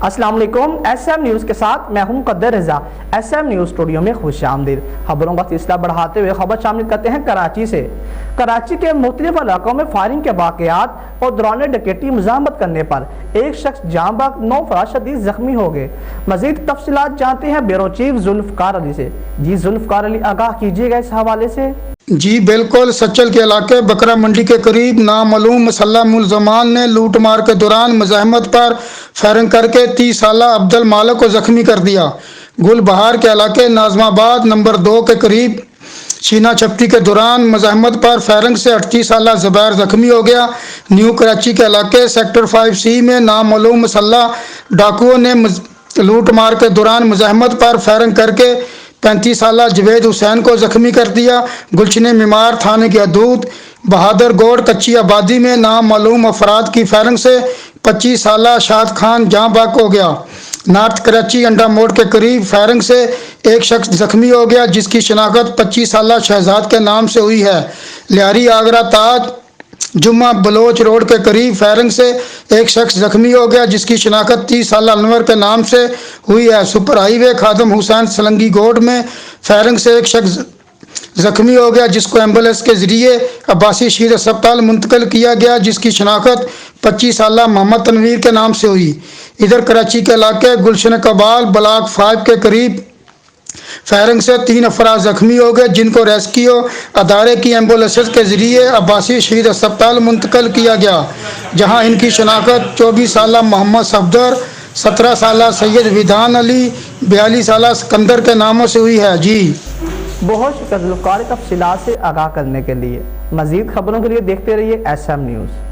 अस्सलाम वालेकुम। SM news के साथ मैं हूं मुक़द्दर रज़ा। SM न्यूज़ स्टूडियो में खुश आमदीद। खबरों का सिलसिला बढ़ाते हुए खबर शामिल करते हैं कराची से। कराची के मुख्तलिफ इलाकों में फायरिंग के वाक़यात और दौरान डकैती मज़ाहमत करने पर एक शख्स जाँ बहक 9 अफराद शदीद ज़ख्मी हो गए। मज़ीद तफसीलात जानते हैं ब्यूरो चीफ जुल्फ़कार अली से। जी जुल्फ़कार अली, आगाह कीजिएगा इस हवाले से। जी बिल्कुल, सच्चल के इलाके बकरा मंडी के करीब नामालूम मुसल्लह मुलजमान ने लूट मार के दौरान मज़ाहमत पर फायरिंग करके 30 साला अब्दुल मालिक को जख्मी कर दिया। गुल बहार के इलाके नाजमाबाद नंबर 2 के करीब शीना छपटी के दौरान मज़ाहमत पर फायरिंग से 38 साला ज़ुबैर जख्मी हो गया। न्यू कराची के इलाके सेक्टर 5C में नामालूम मुसल्लह डाकुओं ने लूट मार के दौरान मज़ाहमत पर फायरिंग करके 35 साला जवेद हुसैन को जख्मी कर दिया। गुलशन मीमार थाने की हदूद बहादुर गौड़ कच्ची आबादी में नामालूम अफराद की फायरिंग से 25 साला शाद खान जाँ बहक हो गया। नॉर्थ कराची अंडा मोड़ के करीब फायरिंग से एक शख्स जख्मी हो गया, जिसकी शनाख्त 25 साला शहजाद के नाम से हुई है। लियारी आगरा ताज जुम्मा बलोच रोड के करीब फायरिंग से एक शख्स जख्मी हो गया, जिसकी शनाख्त 30 साल अनवर के नाम से हुई है। सुपर हाईवे खादम हुसैन सलंगी गोड में फायरिंग से एक शख्स जख्मी हो गया, जिसको एम्बुलेंस के जरिए अब्बासी शहीद अस्पताल मुंतकिल किया गया, जिसकी शनाख्त 25 साल मोहम्मद तनवीर के नाम से हुई। इधर कराची के इलाके गुलशन कबाल ब्लॉक 5 के करीब फायरिंग से 3 अफराद जख्मी हो गए, जिनको रेस्क्यू अदारे की एम्बुलेंस के जरिए अब्बासी शहीद अस्पताल मुंतकिल किया गया, जहां इनकी शनाख्त 24 साल मोहम्मद सफदर, 17 साल सैयद विधान अली, 42 साल सिकंदर के नामों से हुई है। जी बहुत शुक्रिया जुल्फ़कार, तफसीलात से आगाह करने के लिए। मज़ीद खबरों के लिए देखते रहिए SM न्यूज़।